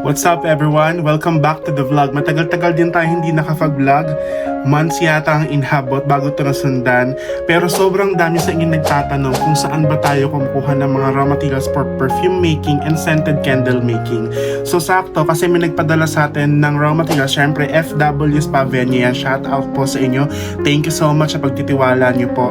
What's up everyone? Welcome back to the vlog. Matagal-tagal din tayo hindi nakapag-vlog. Months yata ang inhabot bago ito nasundan. Pero sobrang dami sa inyo nagtatanong kung saan ba tayo kumukuha ng mga raw materials for perfume making and scented candle making. So sakto kasi may nagpadala sa atin ng raw materials. Syempre FW Spa Venue yan. Shout out po sa inyo. Thank you so much sa pagtitiwala niyo po.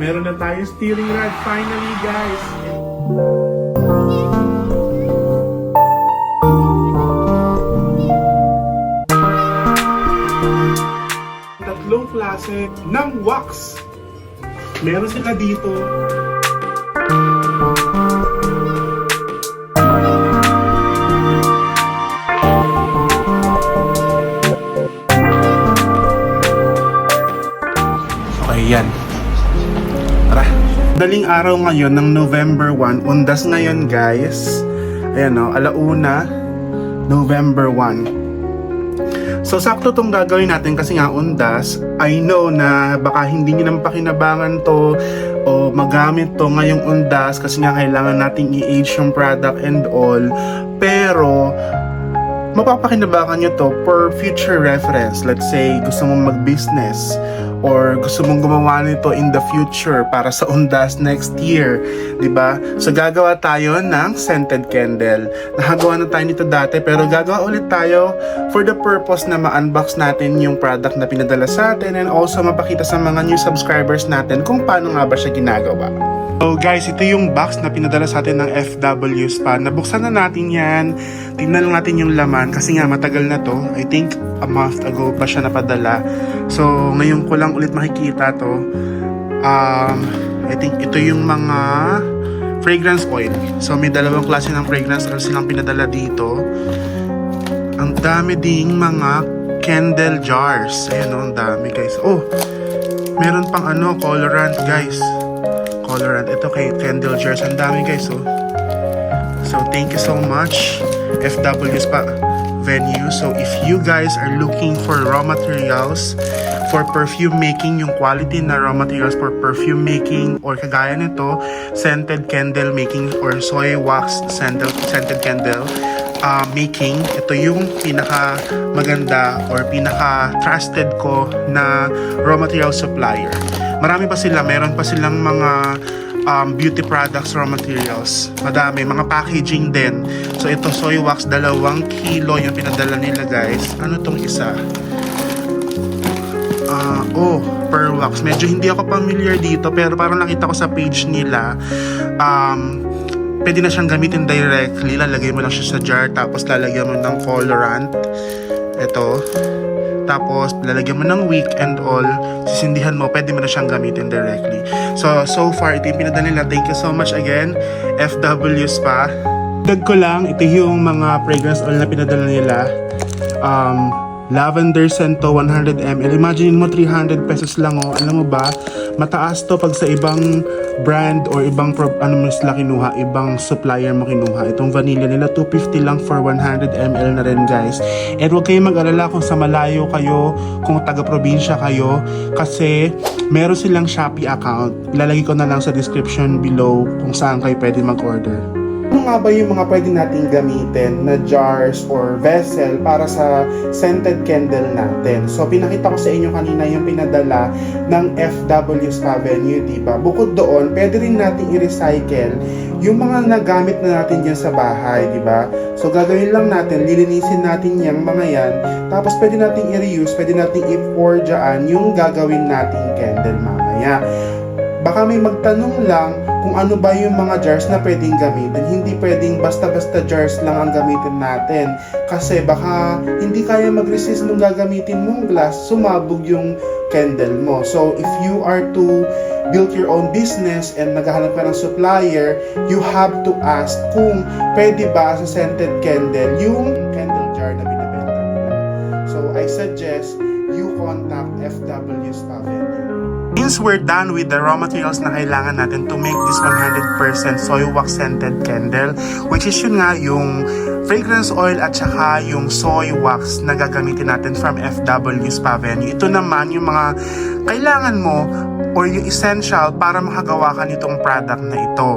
Meron na tayo steering rod finally, guys. Tatlong klase ng wax. Meron sila dito. Okay, yan. Tara. Daling araw ngayon ng November 1. Undas ngayon, guys. Ayan o, alauna, November 1. So, sakto tong gagawin natin kasi nga undas. I know na baka hindi nyo naman pakinabangan to o magamit to ngayong undas kasi nga kailangan nating i-age yung product and all. Pero, mapapakinabangan nyo to for future reference. Let's say, gusto mong mag-business or gusto mong gumawa nito in the future para sa undas next year, di ba? So gagawa tayo ng scented candle. Nakagawa na tayo nito dati pero gagawa ulit tayo for the purpose na ma-unbox natin yung product na pinadala sa atin and also mapakita sa mga new subscribers natin kung paano nga ba siya ginagawa. So guys, ito yung box na pinadala sa atin ng FW Spa. Nabuksan na natin yan. Tingnan lang natin yung laman kasi nga matagal na to. I think a month ago pa siya napadala. So ngayon ko lang ulit makikita to. I think ito yung mga fragrance oil. So may dalawang klase ng fragrance oil silang pinadala dito. Ang dami ding mga candle jars. Ayan o, ang dami guys. Oh, meron pang colorant guys. Colorant. Ito kay candle jars. Ang dami guys oh. So thank you so much FW Spa Venue. So if you guys are looking for raw materials for perfume making, yung quality na raw materials for perfume making or kagaya nito, scented candle making or soy wax scented candle making, ito yung pinaka maganda or pinaka trusted ko na raw material supplier. Marami pa sila, meron pa silang mga beauty products, raw materials. Madami, mga packaging din. So ito soy wax, 2 kilo yung pinadala nila guys. Ano tong isa? Pearl wax. Medyo hindi ako familiar dito pero parang nakita ko sa page nila. Pwede na siyang gamitin directly. Lalagay mo lang siya sa jar tapos lalagyan mo ng colorant. Ito. Tapos lalagyan mo ng wick and all, sisindihan mo, pwede mo na siyang gamitin directly. So far, ito yung pinadala nila. Thank you so much again, FW Spa. Dag ko lang, ito yung mga fragrance oil na pinadala nila. Lavender Scento 100 ml. Imagine mo 300 pesos lang oh. Alam mo ba, mataas to pag sa ibang brand or ibang mo sila kinuha, ibang supplier mo kinuha. Itong vanilla nila 250 lang for 100 ml na rin guys. And huwag kayong mag-alala kung sa malayo kayo, kung taga-probinsya kayo, kasi meron silang Shopee account. Ilalagay ko na lang sa description below kung saan kayo pwede mag-order. Ano nga ba yung mga pwede nating gamitin na jars or vessel para sa scented candle natin? So, pinakita ko sa inyo kanina yung pinadala ng FW Spa Venue, diba? Bukod doon, pwede rin nating i-recycle yung mga nagamit na natin dyan sa bahay, diba? So, gagawin lang natin, lilinisin natin yung mga yan, tapos pwede nating i-reuse, pwede nating i-pour dyan yung gagawin nating candle mamaya. Baka may magtanong lang kung ano ba yung mga jars na pwedeng gamitin. Hindi pwedeng basta-basta jars lang ang gamitin natin. Kasi baka hindi kaya mag-resist nung gagamitin mong glass, sumabog yung candle mo. So, if you are to build your own business and naghahanap ka ng supplier, you have to ask kung pwede ba sa scented candle yung candle jar na binibenta nila. So, I suggest you contact FW Spa Venue. Since we're done with the raw materials na kailangan natin to make this 100% soy wax scented candle, which is yun nga yung fragrance oil at saka yung soy wax na gagamitin natin from FW Spa Venue. Ito naman yung mga kailangan mo or yung essential para makagawa ka nitong product na ito.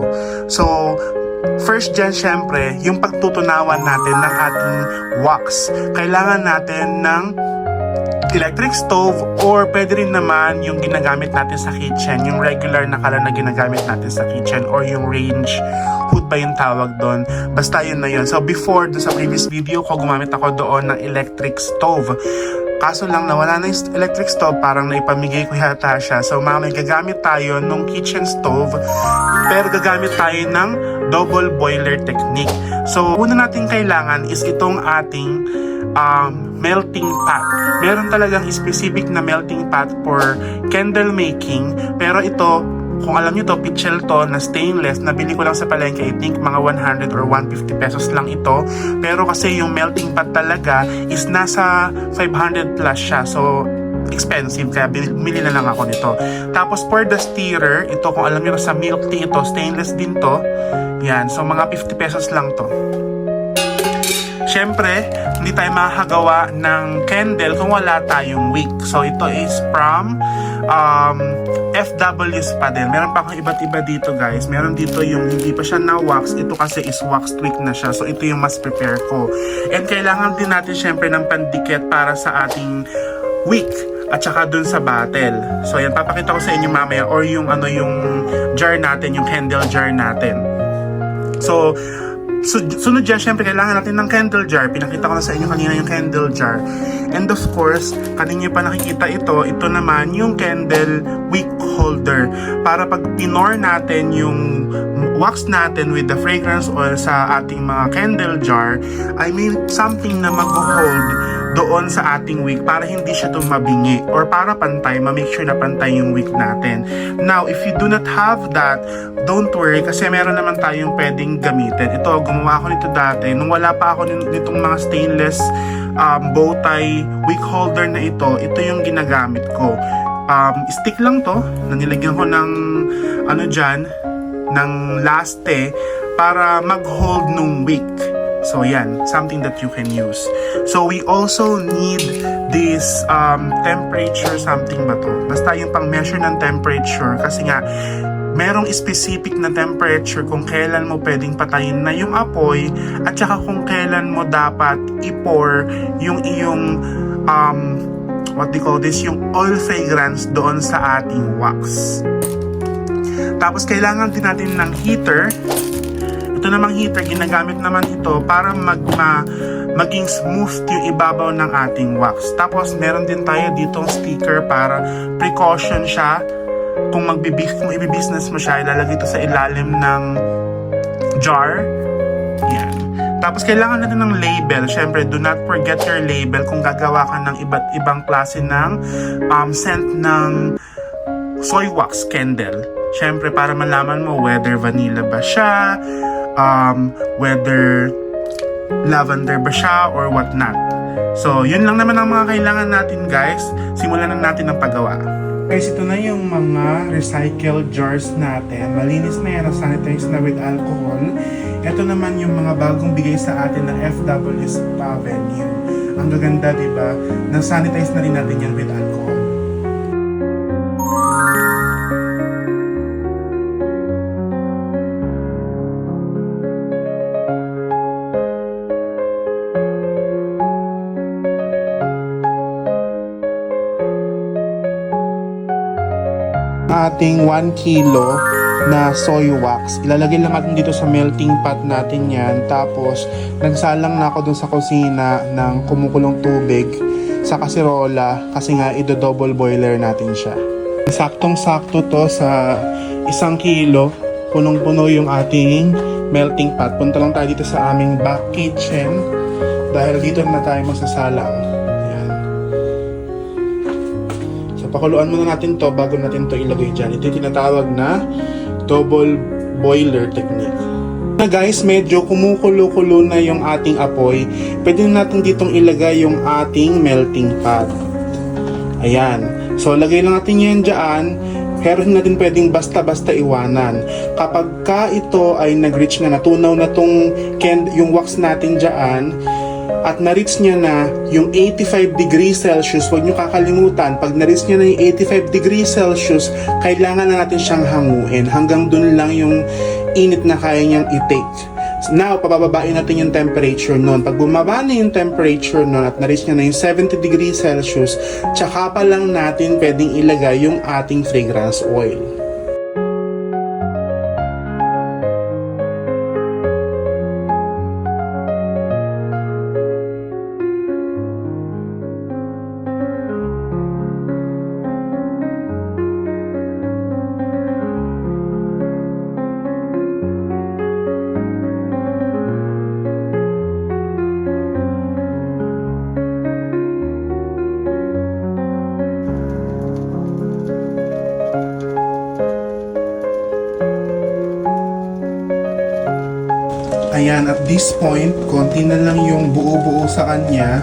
So, first dyan, syempre, yung pagtutunawan natin ng ating wax. Kailangan natin ng electric stove or pwede rin naman yung ginagamit natin sa kitchen, yung regular na kalan na ginagamit natin sa kitchen or yung range hood ba yung tawag doon. Basta yun na yun. So before, doon sa previous video ko, gumamit ako doon ng electric stove. Kaso lang nawala na yung electric stove, parang naipamigay ko yata siya. So mamaya gagamit tayo nung kitchen stove, pero gagamit tayo ng double boiler technique. So una natin kailangan is itong ating melting pot. Meron talagang specific na melting pot for candle making, pero ito, kung alam nyo to, pitchel to na stainless, nabili ko lang sa palengke, I think mga 100 or 150 pesos lang ito, pero kasi yung melting pot talaga is nasa 500 plus siya, so expensive, kaya bumili na lang ako nito. Tapos for the stirrer, ito kung alam nyo sa milk tea, ito stainless din to, yan, so mga 50 pesos lang to. Siyempre, hindi tayo makakagawa ng candle kung wala tayong wick. So, ito is from FW Spa din. Meron pa akong iba't iba dito, guys. Meron dito yung hindi pa siya na wax. Ito kasi is wax wick na siya. So, ito yung mas prepare ko. And kailangan din natin siyempre ng pandikit para sa ating wick at saka dun sa bottle. So, yan. Papakita ko sa inyo mamaya or yung yung jar natin, yung candle jar natin. So, sunod dyan, syempre kailangan natin ng candle jar. Pinakita ko na sa inyo kanina yung candle jar. And of course, kanina pa nakikita ito naman yung candle wick holder. Para pag tinor natin yung wax natin with the fragrance oil sa ating mga candle jar, I mean something na mag-hold doon sa ating wick para hindi siya tumabingi or para pantay, ma-make sure na pantay yung wick natin. Now, if you do not have that, don't worry kasi meron naman tayong pwedeng gamitin. Ito, gumawa ako nito dati. Nung wala pa ako nitong mga stainless bow tie wick holder na ito yung ginagamit ko. Stick lang to, na nilagyan ko ng dyan, ng laste para mag-hold nung wick. So yan, something that you can use. So we also need this temperature something ba to? Basta yung pang measure ng temperature kasi nga merong specific na temperature kung kailan mo pwedeng patayin na yung apoy at saka kung kailan mo dapat i-pour yung iyong what they call this, yung oil fragrance doon sa ating wax. Tapos kailangan din natin ng heater. Ito namang heater, ginagamit naman ito para maging smooth yung ibabaw ng ating wax. Tapos meron din tayo ditong sticker para precaution siya. Kung i-business mo siya, ilalagay ito sa ilalim ng jar. Yan. Tapos kailangan natin ng label. Siyempre, do not forget your label kung gagawa ka ng iba't ibang klase ng scent ng soy wax candle. Siyempre, para malaman mo whether vanilla ba siya, whether lavender ba siya or what not. So, yun lang naman ang mga kailangan natin, guys. Simulan na natin ang paggawa. Guys, ito na yung mga recycled jars natin. Malinis na yan, sanitized na with alcohol. Ito naman yung mga bagong bigay sa atin ng FW Spa Venue. Ang gaganda, diba? Na-sanitize na rin natin yan with alcohol. Ating 1 kilo na soy wax. Ilalagay lang natin dito sa melting pot natin yan. Tapos, nagsalang na ako dun sa kusina ng kumukulong tubig sa kasirola kasi nga i-double boiler natin siya. Saktong-sakto to sa 1 kilo. Punong-puno yung ating melting pot. Punta lang tayo dito sa aming back kitchen dahil dito na tayo magsasalang. Pakuluan muna natin to bago natin to ilagay dyan. Ito yung tinatawag na double boiler technique. Na guys, medyo kumukulo-kulo na yung ating apoy. Pwede natin ditong ilagay yung ating melting pot. Ayan. So, lagay lang natin yan dyan. Pero hindi natin pwedeng basta-basta iwanan. Kapag ka ito ay nag-reach na, natunaw na yung wax natin dyan, at na-reach niya na yung 85 degrees Celsius, huwag nyo kakalimutan, pag na-reach niya na yung 85 degrees Celsius, kailangan na natin siyang hanguin. Hanggang dun lang yung init na kaya niyang i-take. Now, pabababain natin yung temperature nun. Pag bumaba na yung temperature nun at na-reach niya na yung 70 degrees Celsius, tsaka pa lang natin pwedeng ilagay yung ating fragrance oil. Ayan, at this point, konti na lang yung buo-buo sa kanya.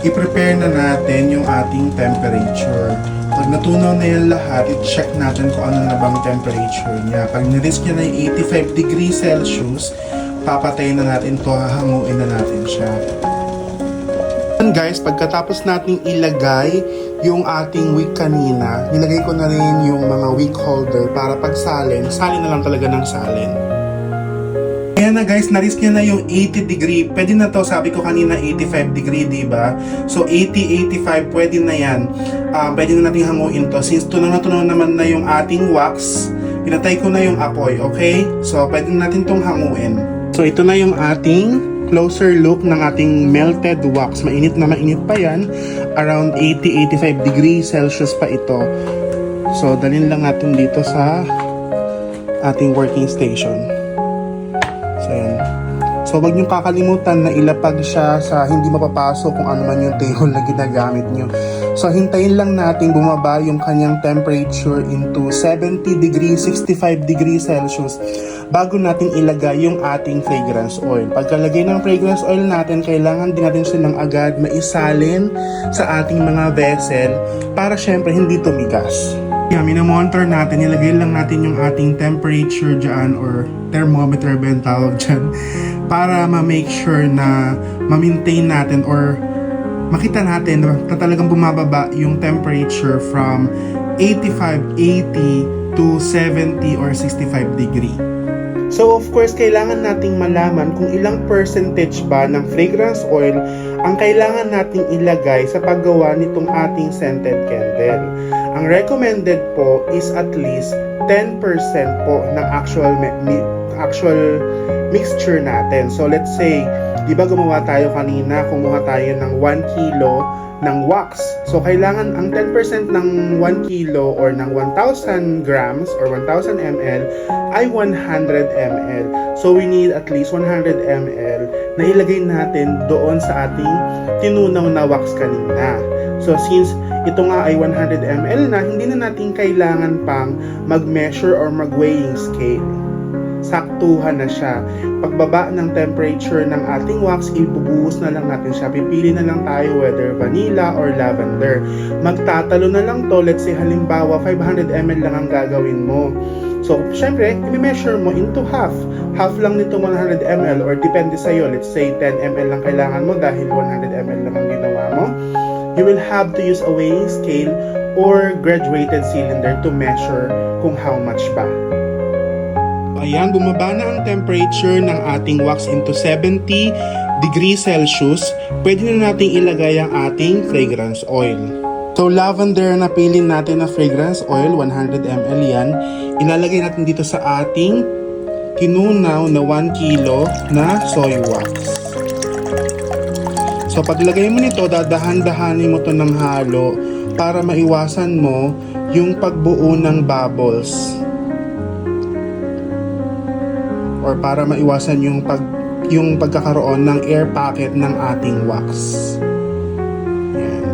I-prepare na natin yung ating temperature. Pag natunaw na yan lahat, i-check natin kung ano na bang temperature niya. Pag na-reach niya na yung 85 degrees Celsius, papatayin na natin to, hahanguin na natin siya. And guys, pagkatapos nating ilagay yung ating wick kanina, nilagay ko na rin yung mga wick holder para pag salin na lang talaga ng salin. Ayan na guys, na-reach niya na yung 80 degree. Pwede na to, sabi ko kanina 85 degree, diba? So 80, 85, pwede na yan. Pwede na natin hanguin to. Since tunaw naman na yung ating wax, pinatay ko na yung apoy, okay? So pwede na natin tong hanguin. So ito na yung ating closer look ng ating melted wax. Mainit na mainit pa yan. Around 80-85 degrees Celsius pa ito. So dalhin lang natin dito sa ating working station. So wag niyong kakalimutan na ilapag siya sa hindi mapapasok kung ano man yung table na ginagamit niyo. So hintayin lang natin bumaba yung kanyang temperature into 70 degrees, 65 degrees Celsius bago natin ilagay yung ating fragrance oil. Pagkalagay ng fragrance oil natin, kailangan din natin silang agad maisalin sa ating mga vessel para syempre hindi tumigas. Yeah, minamonitor natin, nilagay lang natin yung ating temperature dyan or thermometer ba yung tawag dyan para ma-make sure na ma-maintain natin or makita natin na talagang bumababa yung temperature from 85, 80 to 70 or 65 degree. So of course, kailangan nating malaman kung ilang percentage ba ng fragrance oil ang kailangan nating ilagay sa paggawa nitong ating scented candle. Ang recommended po is at least 10% po ng actual mixture natin. So let's say, di ba gumawa tayo kanina, kumuha tayo ng 1 kilo ng wax. So kailangan ang 10% ng 1 kilo or ng 1,000 grams or 1,000 ml ay 100 ml. So we need at least 100 ml na ilagay natin doon sa ating tinunaw na wax kanina. So since ito nga ay 100 ml na, hindi na natin kailangan pang mag-measure or mag-weighing scale. Saktuhan na siya. Pagbaba ng temperature ng ating wax, ibubuhos na lang natin siya. Pipili na lang tayo whether vanilla or lavender. Magtatalo na lang to. Let's say halimbawa 500 ml lang ang gagawin mo. So, syempre, i-measure mo into half. Half lang nito 100 ml or depende sa'yo. Let's say 10 ml lang kailangan mo dahil 100 ml lang ang ginawa mo. You will have to use a weighing scale or graduated cylinder to measure kung how much ba. Ayan, bumaba na ang temperature ng ating wax into 70 degrees Celsius. Pwede na nating ilagay ang ating fragrance oil. So, lavender na pili natin na fragrance oil, 100 ml yan. Ilalagay natin dito sa ating tinunaw na 1 kilo na soy wax. So, paglagay mo nito, dadahan-dahanin mo to ng halo para maiwasan mo yung pagbuo ng bubbles. Or para maiwasan yung pagkakaroon ng air pocket ng ating wax. Yan.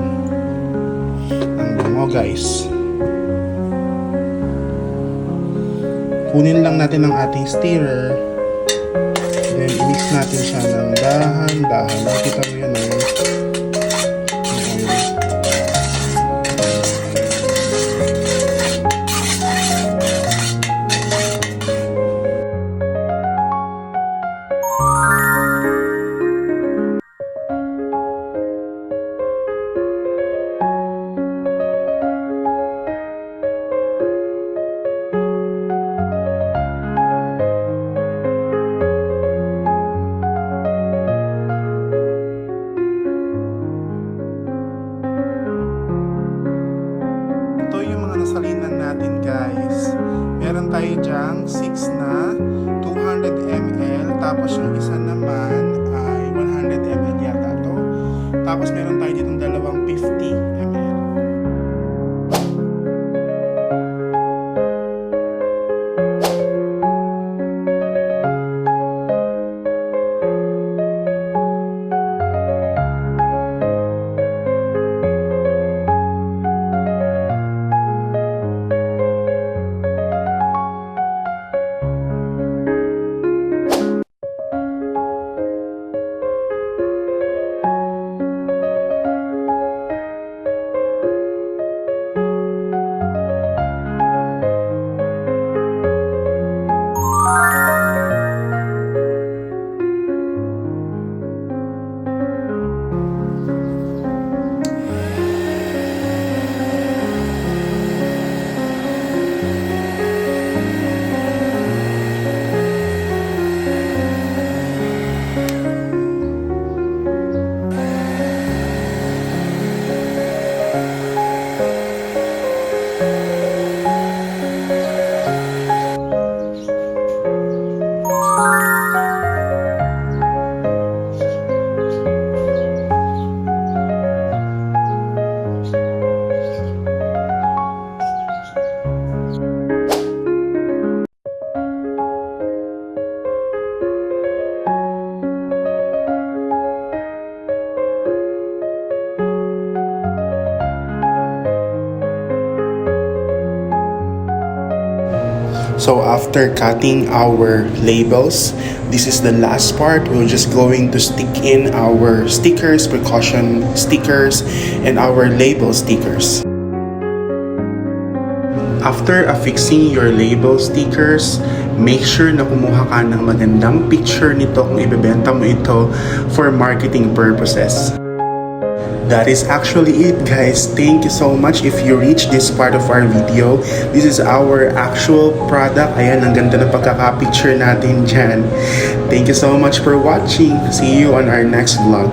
Ang bango guys. Kunin lang natin ang ating stirrer. Then i-mix natin siya ng dahan-dahan. Nakita mo yan salinan natin guys. Meron tayo dyang 6 na 200 ml. Tapos yung isa naman ay 100 ml yata to. Tapos meron tayo ditong dalawang 50 ml. So after cutting our labels, this is the last part. We're just going to stick in our stickers, precaution stickers, and our label stickers. After affixing your label stickers, make sure na kumuha ka ng magandang picture nito kung ibebenta mo ito for marketing purposes. That is actually it guys. Thank you so much if you reached this part of our video. This is our actual product. Ayan, ang ganda na pagkaka-picture natin dyan. Thank you so much for watching. See you on our next vlog.